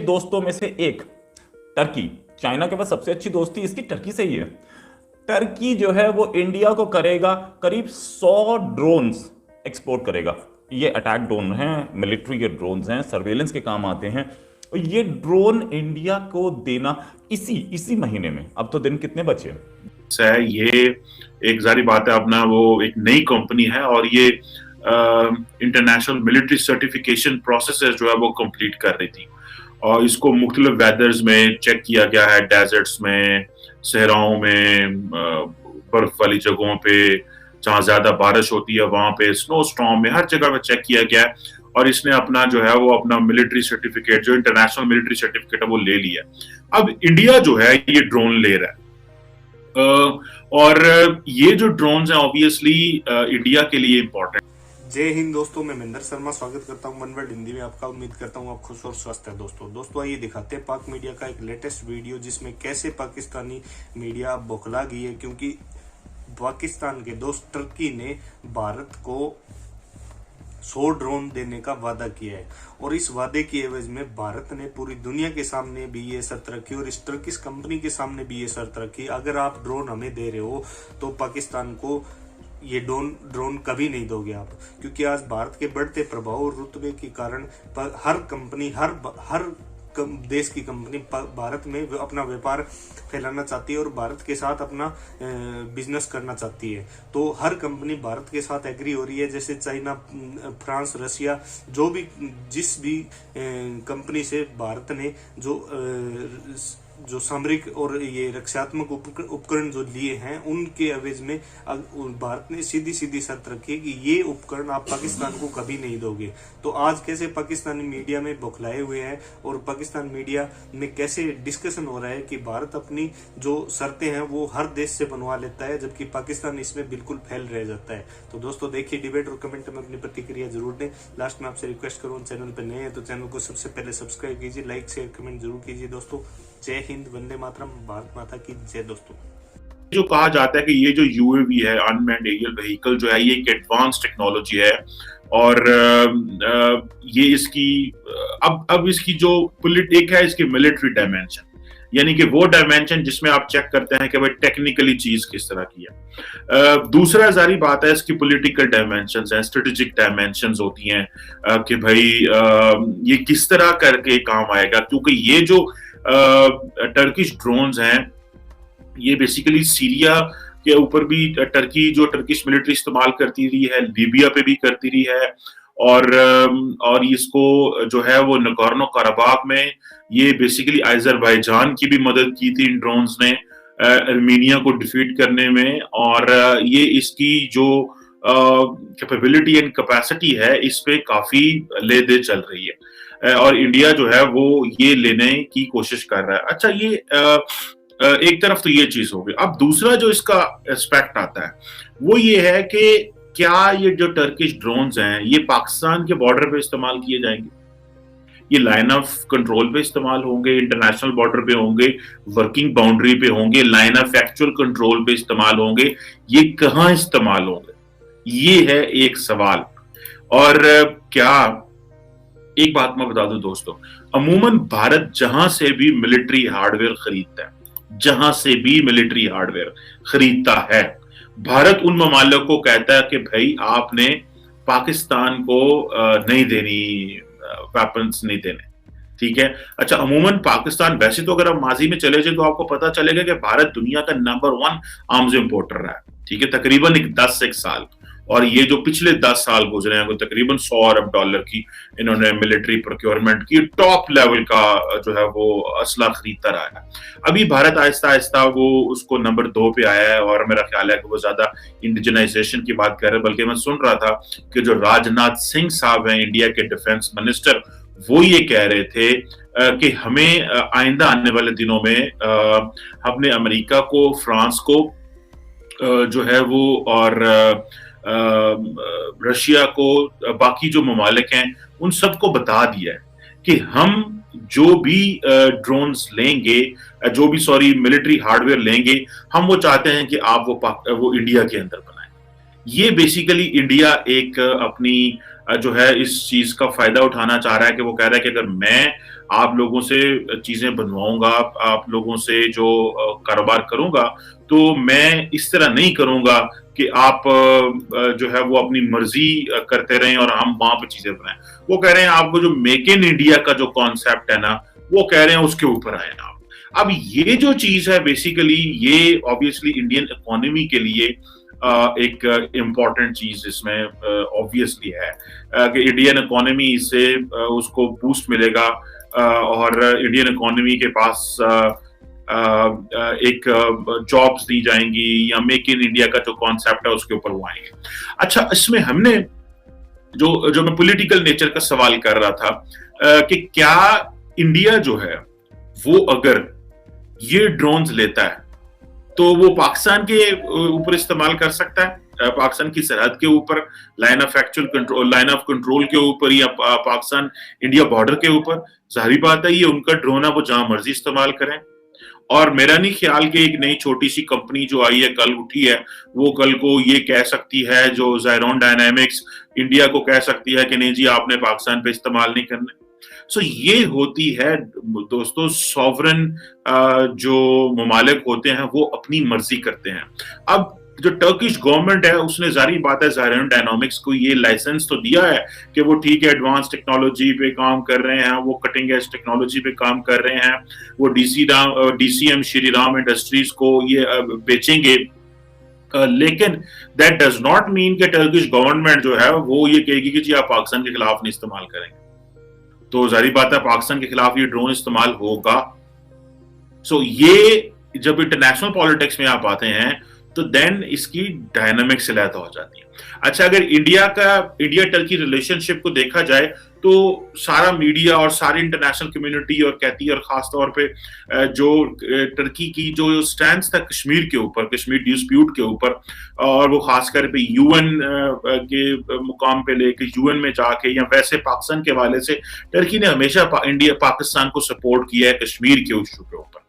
दोस्तों में से एक टर्की। चाइना के पास सबसे अच्छी दोस्ती इसकी टर्की से ही है। टर्की जो है वो इंडिया को करेगा करीब 100 ड्रोन्स एक्सपोर्ट करेगा। ये अटैक ड्रोन हैं, मिलिट्री के ड्रोन्स हैं, सर्वेलेंस के काम आते हैं। और ये ड्रोन इंडिया को देना इसी महीने में। अब तो दिन कितने बचे हैं? ये एक जारी बात है, अपना वो एक नई कंपनी है और ये इंटरनेशनल मिलिट्री सर्टिफिकेशन प्रोसेस जो है वो कंप्लीट कर रही थी और इसको मुख्तलिफ वेदर्स में चेक किया गया है, डेजर्ट्स में, सहराओं में, बर्फ वाली जगहों पे जहाँ ज्यादा बारिश होती है वहां पे, स्नो स्टॉर्म में, हर जगह पे चेक किया गया है और इसने अपना जो है वो अपना मिलिट्री सर्टिफिकेट, जो इंटरनेशनल मिलिट्री सर्टिफिकेट है वो ले लिया। अब इंडिया जो है ये ड्रोन ले रहा है और ये जो ड्रोन्स हैं ऑब्वियसली इंडिया के लिए इंपॉर्टेंट। जय हिंद दोस्तों, मैं महेंद्र शर्मा स्वागत करता हूं वन वर्ल्ड हिंदी में आपका। उम्मीद करता हूं आप खुश और स्वस्थ है। दोस्तों आइए दिखाते हैं पाक मीडिया का एक लेटेस्ट वीडियो जिसमें कैसे पाकिस्तानी मीडिया बौखला गई है, क्योंकि पाकिस्तान के दोस्त टर्की ने भारत को 100 ड्रोन देने का वादा किया है और इस वादे की एवज में भारत ने पूरी दुनिया के सामने भी ये शर्त रखी और इस टर्किश कंपनी के सामने भी ये शर्त रखी, अगर आप ड्रोन हमें दे रहे हो तो पाकिस्तान को ये ड्रोन कभी नहीं दोगे आप। क्योंकि आज भारत के बढ़ते प्रभाव और रुतबे के कारण हर कंपनी, हर देश की कंपनी भारत में अपना व्यापार फैलाना चाहती है और भारत के साथ अपना बिजनेस करना चाहती है। तो हर कंपनी भारत के साथ एग्री हो रही है, जैसे चाइना, फ्रांस, रशिया, जिस भी कंपनी से भारत ने जो सामरिक और ये रक्षात्मक उपकरण जो लिए हैं उनके एवज में भारत ने सीधी शर्त रखी कि ये उपकरण आप पाकिस्तान को कभी नहीं दोगे। तो आज कैसे पाकिस्तानी मीडिया में बौखलाए हुए हैं और पाकिस्तान मीडिया में कैसे डिस्कशन हो रहा है कि भारत अपनी जो शर्तें हैं वो हर देश से बनवा लेता है, जबकि पाकिस्तान इसमें बिल्कुल फेल रह जाता है। तो दोस्तों देखिए डिबेट और कमेंट में अपनी प्रतिक्रिया जरूर दें। लास्ट में आपसे रिक्वेस्ट करूँ, चैनल पर नए हैं तो चैनल को सबसे पहले सब्सक्राइब कीजिए, लाइक शेयर कमेंट जरूर कीजिए। दोस्तों जय हिंद, वंदे मातरम, भारत माता की जय। दोस्तों जो कहा जाता है कि ये जो यूएवी है, अनमैन्ड एरियल व्हीकल जो है, ये एक एडवांस टेक्नोलॉजी है और ये इसकी अब इसकी जो एक है इसकी मिलिट्री डायमेंशन, यानी कि वो डायमेंशन जिसमें आप चेक करते हैं कि भाई टेक्निकली चीज किस तरह की है। दूसरा जारी बात है इसकी पॉलिटिकल डायमेंशंस हैं, स्ट्रेटेजिक डायमेंशंस होती हैं कि भाई ये किस तरह करके काम आएगा, क्योंकि ये जो टर्किश ड्रोन्स हैं ये बेसिकली सीरिया के ऊपर भी टर्किश मिलिट्री इस्तेमाल करती रही है, लीबिया पे भी करती रही है और इसको जो है वो नगोर्नो कराबाख में ये बेसिकली अजरबैजान की भी मदद की थी इन ड्रोन्स ने अर्मीनिया को डिफीट करने में। और ये इसकी जो कैपेबिलिटी एंड कैपेसिटी है इस पे काफी ले दे चल रही है और इंडिया जो है वो ये लेने की कोशिश कर रहा है। अच्छा, ये एक तरफ तो ये चीज हो गई। अब दूसरा जो इसका एस्पेक्ट आता है वो ये है कि क्या ये जो टर्किश ड्रोन्स हैं ये पाकिस्तान के बॉर्डर पे इस्तेमाल किए जाएंगे, ये लाइन ऑफ कंट्रोल पे इस्तेमाल होंगे, इंटरनेशनल बॉर्डर पे होंगे, वर्किंग बाउंड्री पे होंगे, लाइन ऑफ एक्चुअल कंट्रोल पे इस्तेमाल होंगे, ये कहाँ इस्तेमाल होंगे, ये है एक सवाल। और क्या एक बात मैं बता दूं दोस्तों, अमूमन भारत जहां से भी मिलिट्री हार्डवेयर खरीदता है, जहां से भी मिलिट्री हार्डवेयर खरीदता है, भारत उन ममालिक को कहता है कि भाई आपने पाकिस्तान को नहीं देनी, वेपन्स नहीं देने, ठीक है। अच्छा, अमूमन पाकिस्तान, वैसे तो अगर आप माजी में चले जाए तो आपको पता चलेगा कि भारत दुनिया का नंबर 1 आर्म्स इंपोर्टर रहा है, ठीक है, तकरीबन 10 साल। और ये जो पिछले 10 साल गुजरे हैं वो तकरीबन $100 अरब की इन्होंने मिलिट्री प्रोक्योरमेंट की, टॉप लेवल का जो है वो असला खरीदता रहा है। अभी भारत आहिस्ता आहिस्ता वो उसको नंबर 2 पे आया है और मेरा ख्याल है कि वो ज्यादा इंडिजनाइजेशन की बात कर रहे हैं। बल्कि मैं सुन रहा था कि जो राजनाथ सिंह साहब हैं इंडिया के डिफेंस मिनिस्टर, वो ये कह रहे थे कि हमें आइंदा आने वाले दिनों में हमने अमेरिका को, फ्रांस को जो है वो और रशिया को, बाकी जो ममालिक हैं उन सबको बता दिया है कि हम जो भी ड्रोन्स लेंगे, जो भी मिलिट्री हार्डवेयर लेंगे, हम वो चाहते हैं कि आप वो इंडिया के अंदर बनाएं। ये बेसिकली इंडिया एक अपनी जो है इस चीज का फायदा उठाना चाह रहा है, कि वो कह रहा है कि अगर मैं आप लोगों से चीजें बनवाऊंगा, आप लोगों से जो कारोबार करूंगा, तो मैं इस तरह नहीं करूंगा कि आप जो है वो अपनी मर्जी करते रहें और हम वहां पे चीजें बनाएं। वो कह रहे हैं आपको जो मेक इन इंडिया का जो कॉन्सेप्ट है ना, वो कह रहे हैं उसके ऊपर आए आप। अब ये जो चीज है बेसिकली, ये ऑब्वियसली इंडियन इकोनॉमी के लिए एक इम्पॉर्टेंट चीज इसमें ऑब्वियसली है कि इंडियन इकोनॉमी इससे उसको बूस्ट मिलेगा, और इंडियन इकोनॉमी के पास एक जॉब्स दी जाएंगी, या मेक इन इंडिया का जो कॉन्सेप्ट है उसके ऊपर वो आएंगे। अच्छा, इसमें हमने जो मैं पॉलिटिकल नेचर का सवाल कर रहा था कि क्या इंडिया जो है वो अगर ये ड्रोन्स लेता है तो वो पाकिस्तान के ऊपर इस्तेमाल कर सकता है, पाकिस्तान की सरहद के ऊपर, line of actual control, line of control के ऊपर, या पाकिस्तान इंडिया बॉर्डर के ऊपर। जाहिर बात है ये उनका ड्रोन है, वो जहां मर्जी इस्तेमाल करें। और मेरा नहीं ख्याल कि एक नई छोटी सी कंपनी जो आई है, कल उठी है, वो कल को ये कह सकती है, जो ज़ायरोन डायनामिक्स इंडिया को कह सकती है कि नहीं जी आपने पाकिस्तान पे इस्तेमाल नहीं करना। सो ये होती है दोस्तों, सॉवरन जो ममालिक होते हैं वो अपनी मर्जी करते हैं। अब जो टर्किश गवर्नमेंट है उसने जारी बात है ज़ायरोन डायनामिक्स को ये लाइसेंस तो दिया है कि वो ठीक है एडवांस टेक्नोलॉजी पे काम कर रहे हैं, वो कटिंग एज टेक्नोलॉजी पे काम कर रहे हैं, वो डीसीएम श्री राम इंडस्ट्रीज को ये बेचेंगे। लेकिन दैट डज नॉट मीन कि टर्किश गवर्नमेंट जो है वो ये कहेगी कि जी आप पाकिस्तान के खिलाफ नहीं इस्तेमाल करेंगे। तो जारी बात है पाकिस्तान के खिलाफ ये ड्रोन इस्तेमाल होगा। सो ये जब इंटरनेशनल पॉलिटिक्स में आप आते हैं तो देन इसकी डायनामिक्स अलग हो जाती है। अच्छा, अगर इंडिया टर्की रिलेशनशिप को देखा जाए तो सारा मीडिया और सारी इंटरनेशनल कम्युनिटी और कहती है, और खास तौर पे जो टर्की की जो स्टैंड था कश्मीर के ऊपर, कश्मीर डिस्प्यूट के ऊपर, और वो खासकर पे यूएन के मुकाम पे लेके यूएन में जाके, या वैसे पाकिस्तान के हवाले से टर्की ने हमेशा पाकिस्तान को सपोर्ट किया है कश्मीर के इशू के ऊपर।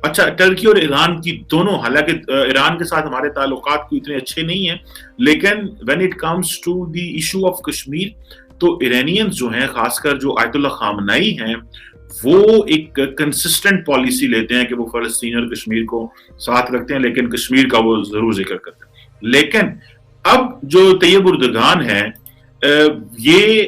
अच्छा, टर्की और ईरान की दोनों, हालांकि ईरान के साथ हमारे ताल्लुकात कोई इतने अच्छे नहीं हैं, लेकिन when it comes to the issue of Kashmir, तो ईरानियंस जो हैं, खासकर जो आयतुल्ला खामनाई हैं, वो एक कंसिस्टेंट पॉलिसी लेते हैं कि वो फलस्तीन और कश्मीर को साथ रखते हैं, लेकिन कश्मीर का वो जरूर जिक्र करते हैं। लेकिन अब जो तैयब उर्दगान है, ये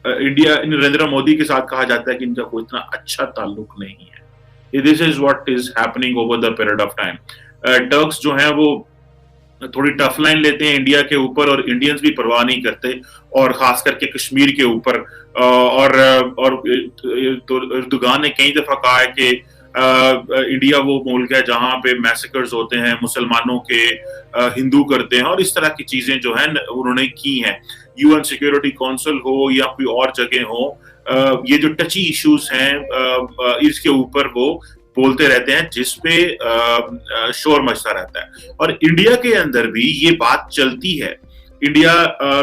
इंडिया, नरेंद्र मोदी के साथ कहा जाता है कि इनका कोई इतना अच्छा ताल्लुक नहीं है। This is what is happening over the period of time. Turks जो हैं वो थोड़ी टफ लाइन लेते हैं इंडिया के ऊपर, और इंडियंस भी परवाह नहीं करते, और खास करके कश्मीर के ऊपर। और एर्दोगान ने कई दफा कहा है कि इंडिया वो मुल्क है जहां पे मैसेकर्स होते हैं, मुसलमानों के हिंदू करते हैं, और इस तरह की चीजें जो हैं उन्होंने की हैं। यूएन सिक्योरिटी काउंसिल हो या कोई और जगह हो, ये जो टची इश्यूज हैं इसके ऊपर वो बोलते रहते हैं, जिसपे शोर मचता रहता है। और इंडिया के अंदर भी ये बात चलती है। इंडिया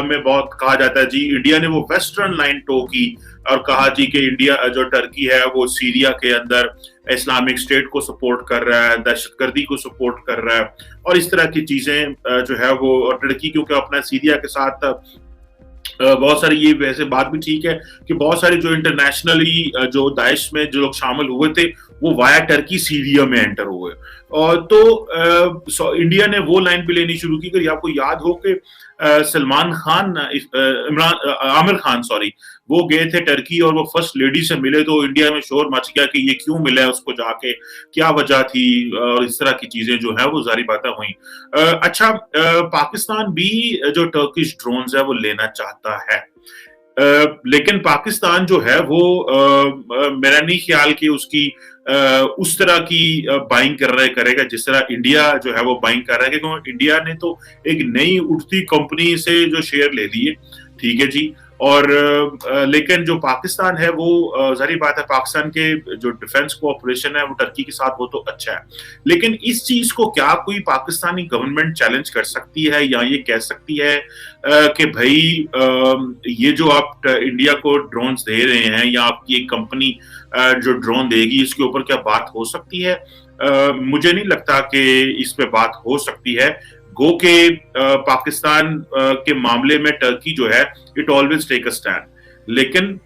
में बहुत कहा जाता है जी, इंडिया ने वो वेस्टर्न लाइन टो की और कहा जी कि इंडिया जो टर्की है वो सीरिया के अंदर इस्लामिक स्टेट को सपोर्ट कर रहा है, दहशतगर्दी को सपोर्ट कर रहा है, और इस तरह की चीजें जो है वो। और टर्की क्योंकि अपना सीरिया के साथ बहुत सारी, ये वैसे बात भी ठीक है कि बहुत सारे जो इंटरनेशनली जो दाइश में जो लोग शामिल हुए थे वो वाया टर्की सीरिया में एंटर हुए। और तो इंडिया ने वो लाइन भी लेनी शुरू की। अगर आपको याद हो कि सलमान खान, आमिर खान सॉरी, वो गए थे टर्की और वो फर्स्ट लेडी से मिले, तो इंडिया में शोर मच गया कि ये क्यों मिला है उसको जाके, क्या वजह थी, और इस तरह की चीजें जो है वो जारी बातें हुई। अच्छा, पाकिस्तान भी जो टर्किश ड्रोन्स है वो लेना चाहता है, लेकिन पाकिस्तान जो है वो मेरा नहीं ख्याल कि उसकी उस तरह की बाइंग करेगा जिस तरह इंडिया जो है वो बाइंग कर रहा है। क्योंकि इंडिया ने तो एक नई उठती कंपनी से जो शेयर ले लिए, ठीक है जी, और लेकिन जो पाकिस्तान है वो जारी बात है पाकिस्तान के जो डिफेंस कोऑपरेशन है वो टर्की के साथ वो तो अच्छा है, लेकिन इस चीज को क्या कोई पाकिस्तानी गवर्नमेंट चैलेंज कर सकती है या ये कह सकती है कि भाई ये जो आप इंडिया को ड्रोन्स दे रहे हैं या आपकी एक कंपनी जो ड्रोन देगी इसके ऊपर क्या बात हो सकती है? मुझे नहीं लगता कि इस पे बात हो सकती है। गो के पाकिस्तान के मामले में टर्की जो है it always take a stand, लेकिन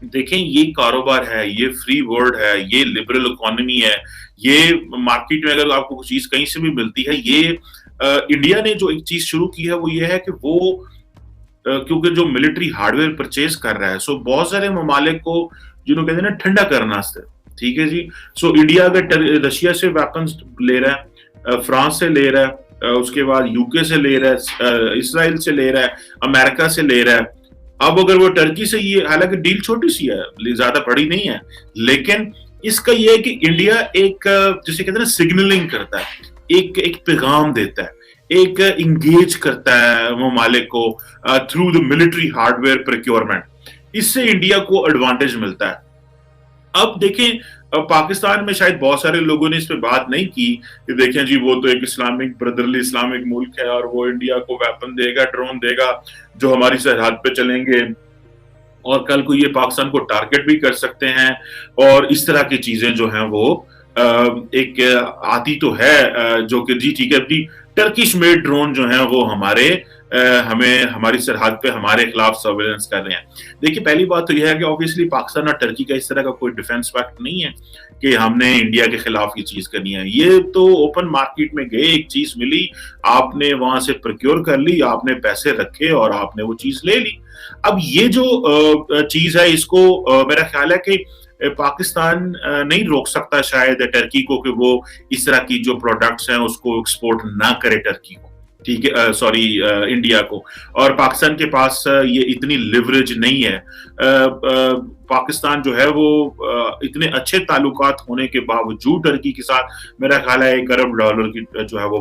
देखें ये कारोबार है, ये फ्री वर्ल्ड है, ये लिबरल इकोनॉमी है, ये मार्केट में अगर आपको कुछ चीज कहीं से भी मिलती है, ये इंडिया ने जो एक चीज शुरू की है वो ये है कि वो क्योंकि जो मिलिट्री हार्डवेयर परचेज कर रहा है, सो बहुत सारे ममालिक को जिन्होंने कहते हैं ना ठंडा करना है, ठीक है जी। सो इंडिया अगर रशिया से वेपन्स ले रहा है, फ्रांस से ले रहा है, उसके बाद यूके से ले रहा है, इसराइल से ले रहा है, अमेरिका से ले रहा है, अब अगर वो टर्की से, ये हालांकि डील छोटी सी है, ज्यादा बड़ी नहीं है, लेकिन इसका ये है कि इंडिया एक जिसे कहते हैं ना सिग्नलिंग करता है, एक पैगाम देता है, एक इंगेज करता है ममालिक को through the military hardware procurement, इससे इंडिया को एडवांटेज मिलता है। अब देखें पाकिस्तान में शायद बहुत सारे लोगों ने इस पे बात नहीं की कि देखें जी वो तो एक इस्लामिक ब्रदरली इस्लामिक मुल्क है और वो इंडिया को वेपन देगा, ड्रोन देगा जो हमारी सरहद पे चलेंगे और कल को ये पाकिस्तान को टारगेट भी कर सकते हैं, और इस तरह की चीजें जो हैं वो एक आती तो है जो कि जी ठीक है, जी टर्किश मेड ड्रोन जो हैं वो हमें हमारी सरहद पे हमारे खिलाफ सर्वेलेंस कर रहे हैं। देखिए पहली बात तो यह है कि ऑब्वियसली पाकिस्तान और टर्की का इस तरह का कोई डिफेंस पैक्ट नहीं है कि हमने इंडिया के खिलाफ ये चीज करनी है, ये तो ओपन मार्केट में गए, एक चीज मिली, आपने वहां से प्रोक्योर कर ली, आपने पैसे रखे और आपने वो चीज ले ली। अब ये जो चीज है इसको मेरा ख्याल है कि पाकिस्तान नहीं रोक सकता शायद टर्की को कि वो इस तरह की जो प्रोडक्ट्स हैं उसको एक्सपोर्ट ना करे टर्की को, ठीक है, सॉरी इंडिया को, और पाकिस्तान के पास ये इतनी लिवरेज नहीं है। पाकिस्तान जो है वो इतने अच्छे ताल्लुकात होने के बावजूद टर्की के साथ मेरा ख्याल है $1 अरब की जो है वो